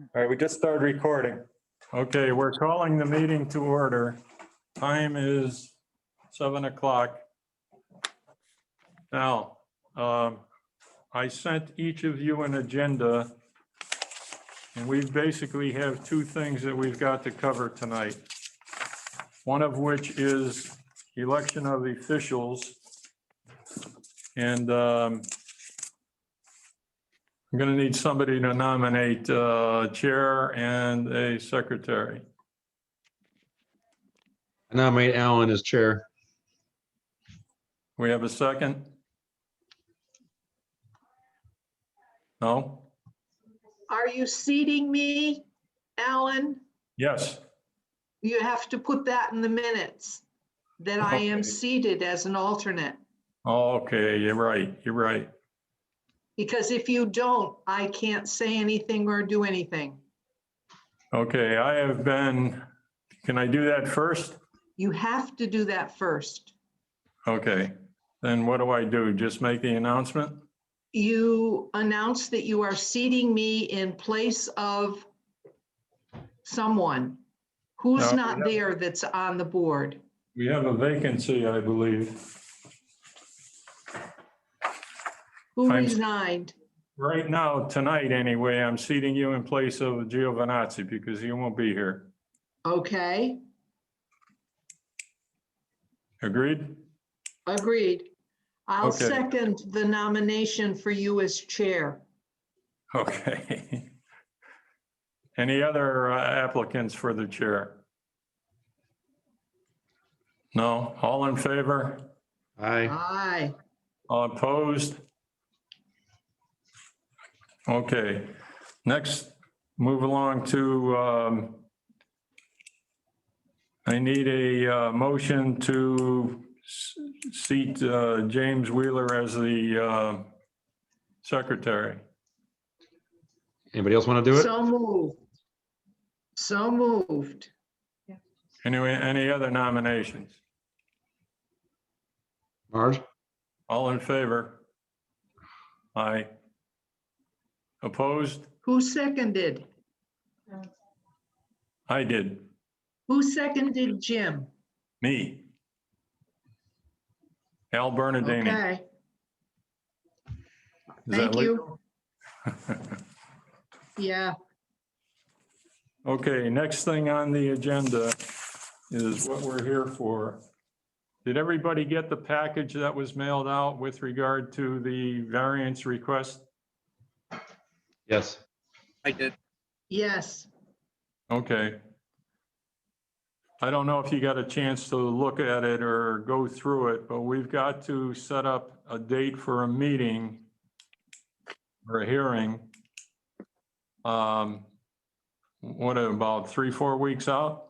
All right, we just started recording. Okay, we're calling the meeting to order. Time is 7 o'clock. Now, I sent each of you an agenda, and we basically have two things that we've got to cover tonight. One of which is election of officials. And I'm going to need somebody to nominate a chair and a secretary. I nominate Alan as chair. We have a second? No? Are you seating me, Alan? Yes. You have to put that in the minutes, that I am Okay. seated as an alternate. Okay, you're right. You're right. Because if you don't, I can't say anything or do anything. Okay, I have been, can I do that first? You have to do that first. Okay, then what do I do? Just make the announcement? You announce that you are seating me in place of someone who's No, not we there that's on the board. We have a vacancy, I believe. Who I'm- resigned? Right now, tonight anyway, I'm seating you in place of Giovanazzi because he won't be here. Okay, Agreed? agreed. I'll Okay. second the nomination for you as chair. Okay. Any other applicants for the chair? No? All in favor? Aye. Aye. All opposed? Okay, next, move along to, I need a motion to seat James Wheeler as the secretary. Anybody else want to do it? So moved. So moved. Anyway, any other nominations? Marge? All in favor? Aye. Opposed? Who seconded? I did. Who seconded Jim? Me. Al Bernadini. Okay, Is that thank you. legal? Yeah, Okay, next thing on the agenda is what we're here for. Did everybody get the package that was mailed out with regard to the variance request? Yes. I did. yes. Okay. I don't know if you got a chance to look at it or go through it, but we've got to set up a date for a meeting or a hearing. What, about 3-4 weeks out?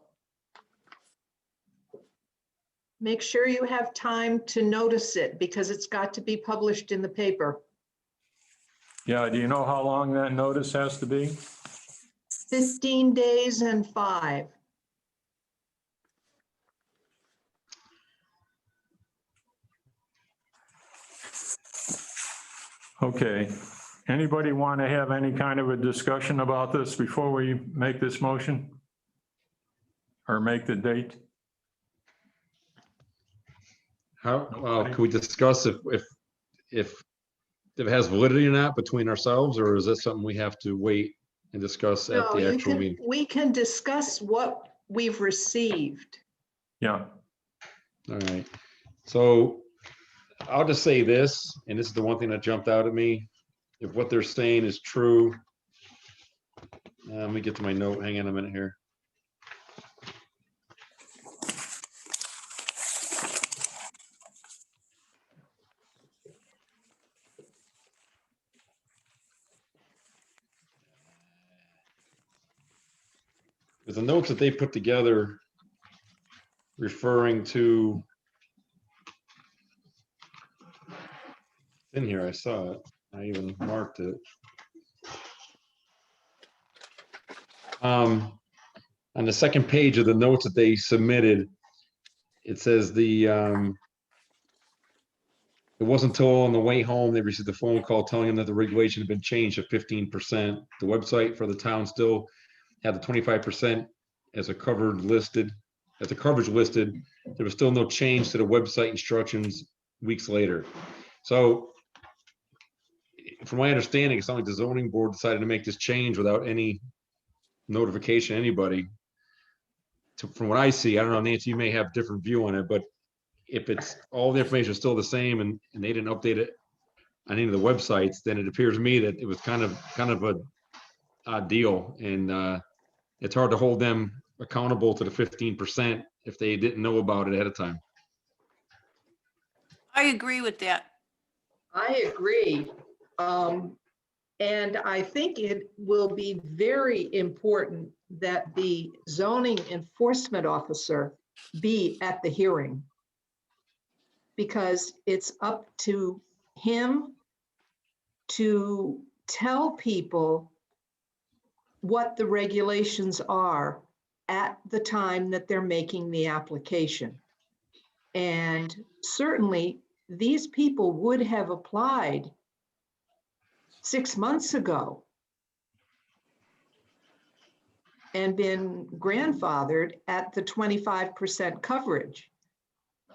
Make sure you have time to notice it because it's got to be published in the paper. Yeah, do you know how long that notice has to be? 15 days and 5. Okay. Anybody want to have any kind of a discussion about this before we make this motion? Or make the date? How, can we discuss if it has validity or not between ourselves, or is this something we have to wait and discuss at No, the you actual can, meeting? we can discuss what we've received. Yeah, All right. So I'll just say this, and this is the one thing that jumped out at me. If what they're saying is true, let me get to my note. Hang on a minute here. There's the notes that they put together referring to, in here, I saw it. I even marked it. On the second page of the notes that they submitted, it says the It wasn't until on the way home, they received a phone call telling them that the regulation had been changed to 15%. The website for the town still had the 25% as a covered listed, as the coverage listed. There was still no change to the website instructions weeks later. So from my understanding, it's not like the zoning board decided to make this change without any notification, to anybody. From what I see, I don't know, Nancy, you may have a different view on it, but if it's, all the information is still the same and they didn't update it on any of the websites, then it appears to me that it was kind of a odd deal. And it's hard to hold them accountable to the 15% if they didn't know about it ahead of time. I agree with that. I agree. And I think it will be very important that the zoning enforcement officer be at the hearing, because it's up to him to tell people what the regulations are at the time that they're making the application. And certainly, these people would have applied 6 months ago and been grandfathered at the 25% coverage.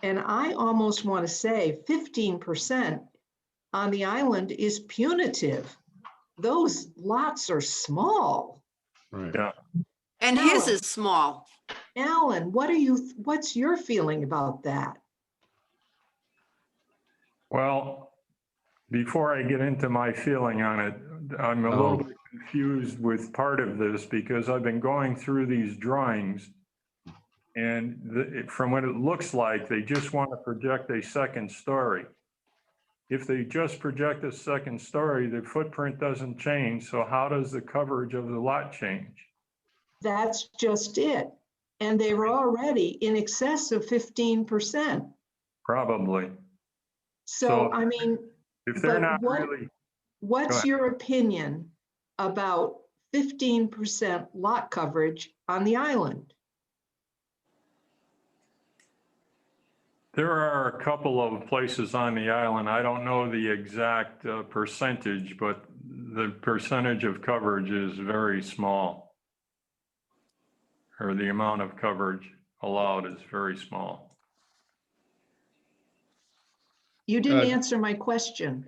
And I almost want to say 15% on the island is punitive. Those lots are small. Right. Yeah. And his No. is small. Alan, what's your feeling about that? Well, before I get into my feeling on it, I'm a little Oh. bit confused with part of this because I've been going through these drawings. And from what it looks like, they just want to project a second story. If they just project a second story, the footprint doesn't change. So how does the coverage of the lot change? That's just it. And they were already in excess of 15%. Probably. So, So- I mean, If they're But not what- really, Go what's ahead. your opinion about 15% lot coverage on the island? there are a couple of places on the island. I don't know the exact percentage, but the percentage of coverage is very small. Or the amount of coverage allowed is very small. You didn't Uh, answer my question.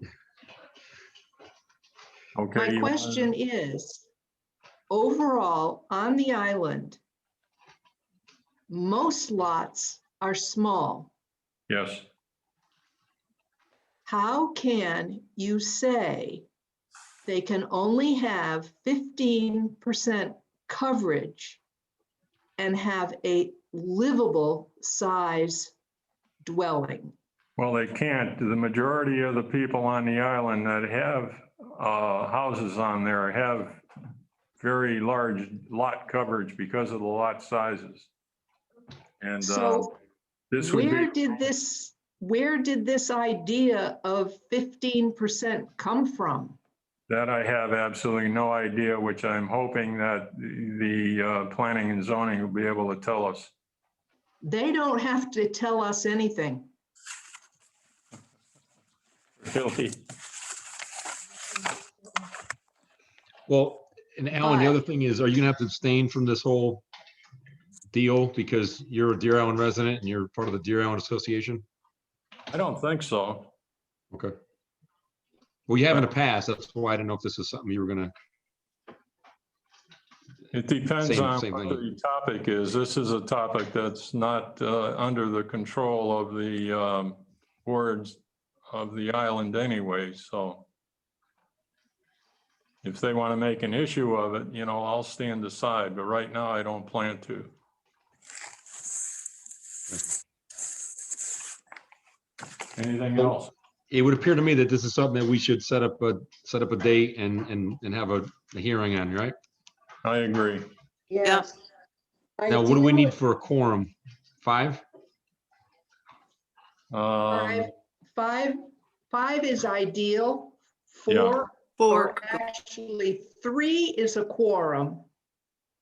Okay. My you wanna- question is, overall, on the island, most lots are small. Yes. How can you say they can only have 15% coverage and have a livable size dwelling? Well, they can't. The majority of the people on the island that have houses on there have very large lot coverage because of the lot sizes. And So this would where be, did this idea of 15% come from? that I have absolutely no idea, which I'm hoping that the planning and zoning will be able to tell us. They don't have to tell us anything. Really? Well, and Alan, the But- other thing is, are you gonna have to abstain from this whole deal because you're a Deer Island resident and you're part of the Deer Island Association? I don't think so. Okay. Well, you have in the past, that's why I didn't know if this is something you were gonna, It depends Same- on same what thing. the topic is. This is a topic that's not under the control of the boards of the island anyway, so if they want to make an issue of it, you know, I'll stand aside, but right now I don't plan to. Anything else? it would appear to me that this is something that we should set up a date and have a hearing on, right? I agree. Yes. Now, what do we need for a quorum? 5? Um, Five is ideal. Yeah. Or actually, 3 is a quorum.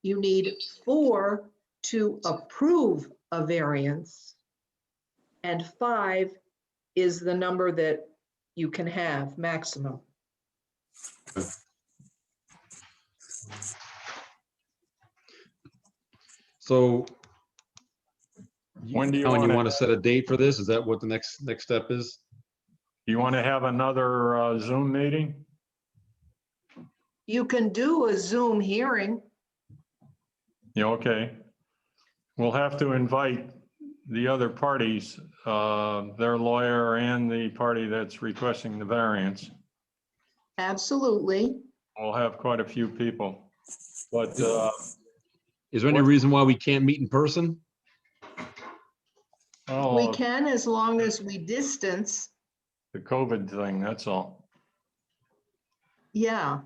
You need 4 to approve a variance and 5 is the number that you can have maximum. So. When do you Alan, you wanna- want to set a date for this? Is that what the next step is? You want to have another Zoom meeting? You can do a Zoom hearing. Yeah, okay. We'll have to invite the other parties, their lawyer and the party that's requesting the variance. Absolutely. We'll have quite a few people. But Is there any What- reason why we can't meet in person? We oh, can as long as we distance. the COVID thing, that's all. Yeah,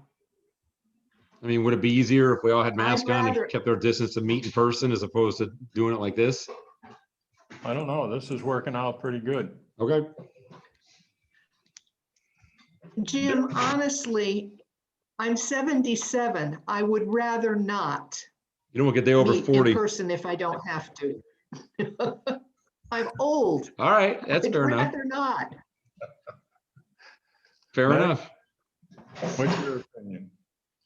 I mean, would it be easier if we all had masks on rather- and kept our distance to meet in person as opposed to doing it like this? I don't know. This is working out pretty good. Okay. Jim, honestly, I'm 77. I would rather not You don't want to get day over meet in 40. person if I don't have to. I'm old. All right, that's I'd fair enough. rather not. Fair Matt? enough. What's your opinion?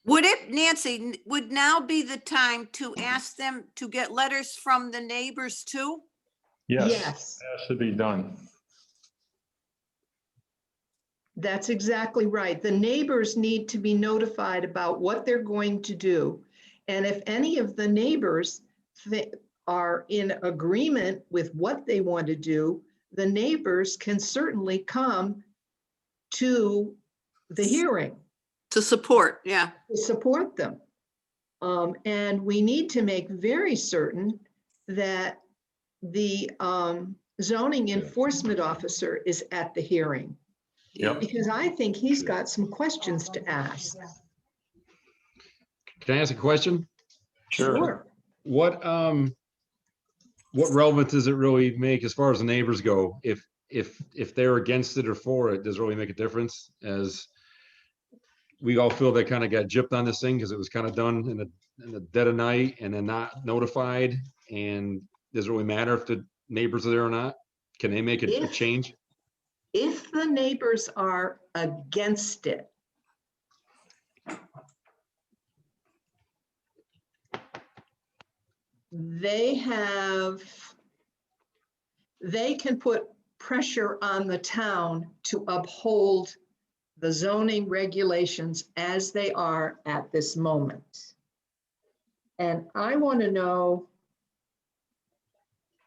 Would it, Nancy, would now be the time to ask them to get letters from the neighbors too? Yes, Yes, has to be done. that's exactly right. The neighbors need to be notified about what they're going to do. And if any of the neighbors are in agreement with what they want to do, the neighbors can certainly come to the hearing To support, yeah. to support them. And we need to make very certain that the zoning enforcement officer is at the hearing, Yep. because I think he's got some questions to ask. Can I ask a question? Sure. What relevance does it really make as far as the neighbors go? If they're against it or for it, does it really make a difference? As we all feel they kind of got gypped on this thing because it was kind of done in the dead of night and then not notified. And does it really matter if the neighbors are there or not? Can they make a If- change? If the neighbors are against it, they can put pressure on the town to uphold the zoning regulations as they are at this moment. And I want to know,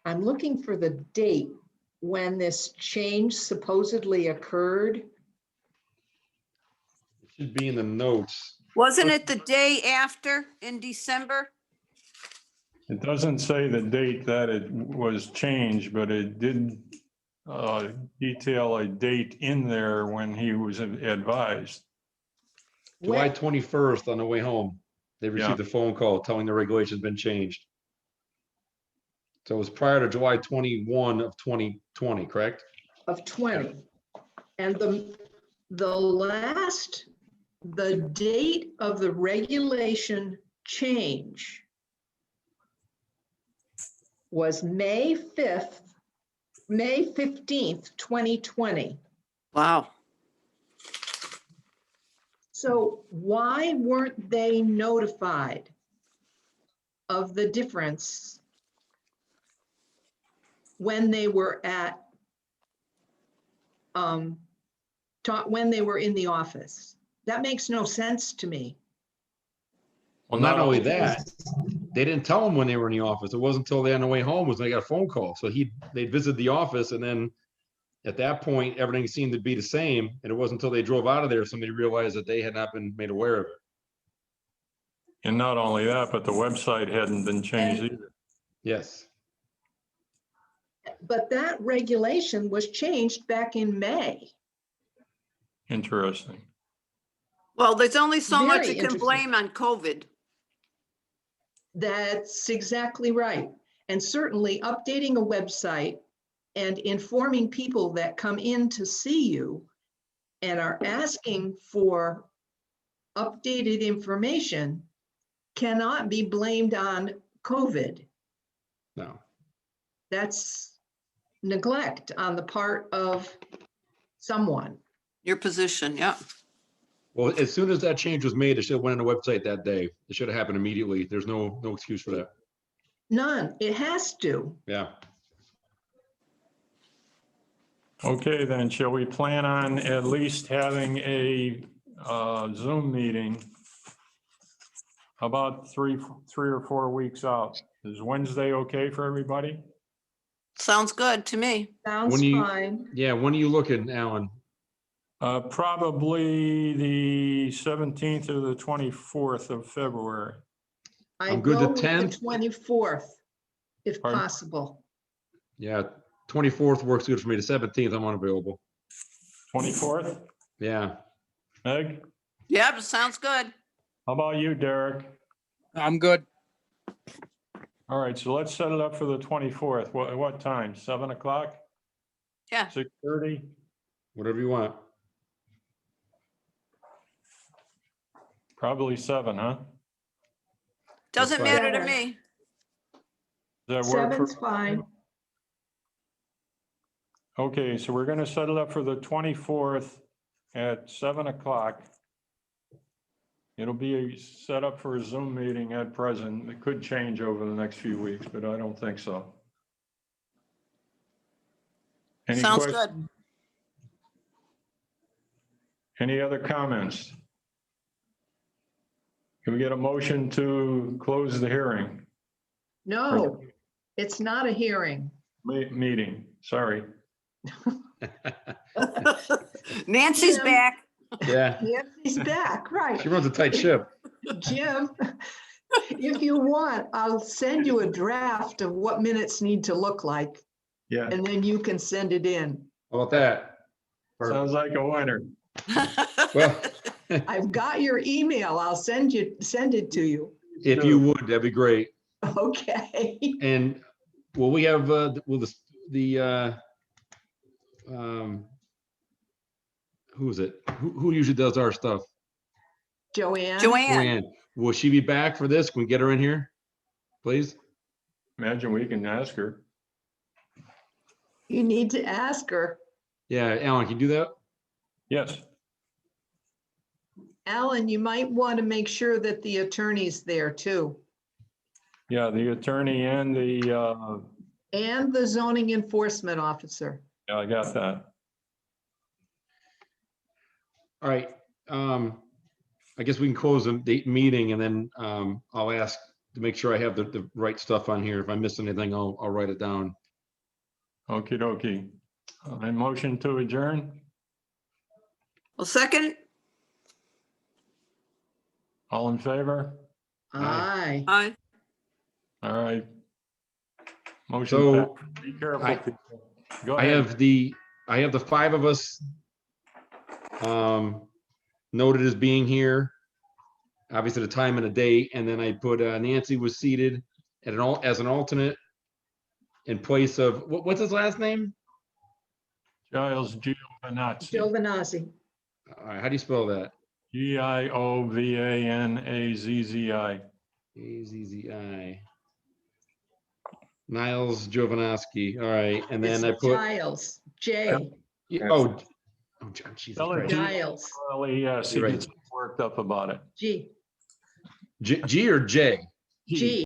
I'm looking for the date when this change supposedly occurred. It should be in the notes. Wasn't it the day after in December? It doesn't say the date that it was changed, but it did detail a date in there when he was advised. July When- 21st on the way home, they received a phone call telling the regulation's been changed. So it was prior to July 21 of 2020, correct? Of 20. And the date of the regulation change was May 15th, 2020. Wow. So why weren't they notified of the difference when they were when they were in the office? That makes no sense to me. Well, not only that, they didn't tell him when they were in the office. It wasn't until they on the way home was when they got a phone call. So they visited the office and then at that point, everything seemed to be the same. And it wasn't until they drove out of there, somebody realized that they had not been made aware of it. And not only that, but the website hadn't been changed either. Yes. But that regulation was changed back in May. Interesting. Well, there's only so much Very you can interesting. blame on COVID. That's exactly right. And certainly updating a website and informing people that come in to see you and are asking for updated information cannot be blamed on COVID. No. That's neglect on the part of someone. Your position, yeah. Well, as soon as that change was made, it should have went on the website that day. It should have happened immediately. There's no excuse for that. None, it has to. Yeah. Okay, then, shall we plan on at least having a Zoom meeting about three or 4 weeks out? Is Wednesday okay for everybody? Sounds good to me. Sounds When you- fine. Yeah, when are you looking, Alan? Probably the 17th or the 24th of February. I I'm good go the with the 10th. 24th, if Pardon? possible. Yeah, 24th works good for me. The 17th, I'm unavailable. 24th? Yeah. Meg? Yep, sounds good. How about you, Derek? I'm good. All right, so let's set it up for the 24th. What time? 7 o'clock? Yeah. 6:30? Whatever you want. Probably 7, huh? Doesn't fine. matter to Seven. me. Does that work for? Seven's fine. Okay, so we're gonna set it up for the 24th at 7 o'clock. It'll be set up for a Zoom meeting at present. It could change over the next few weeks, but I don't think so. Any Sounds questions? good. Any other comments? Can we get a motion to close the hearing? No, it's not a hearing. Meeting, sorry. Nancy's Jim. back. Yeah, Nancy's back, right. she runs a tight ship. Jim, if you want, I'll send you a draft of what minutes need to look like, Yeah, and then you can send it in. How about that? sounds like a winner. Well, I've got your email. I'll send it to you. if you would, that'd be great. Okay. And will we have, will who is it? Who usually does our stuff? Joanne? Joanne, Joanne. Will she be back for this? Can we get her in here? Please? Imagine we can ask her. You need to ask her. Yeah, Alan, can you do that? Yes, Alan, you might want to make sure that the attorney's there too, yeah, the attorney and the, and the zoning enforcement officer. yeah, I got that. All right. I guess we can close the meeting and then I'll ask to make sure I have the right stuff on here. If I miss anything, I'll write it down. Okey dokey. I motion to adjourn. well, second, All in favor? Aye. I, All right. Motion. So, passed. Be careful, I- people. Go I ahead. have the 5 of us noted as being here. Obviously the time and the date, and then I put Nancy was seated as an alternate in place of, what's his last name? Giles Giovanazzi. Giovanazzi. All right, how do you spell that? Giovanazzi. Azzi. Niles Giovanowski. All right, and then I It's put, Giles, J, oh, Jesus Spell it Christ. Giles, Well, yes, he You're right. gets worked up about it. G, G or J? G.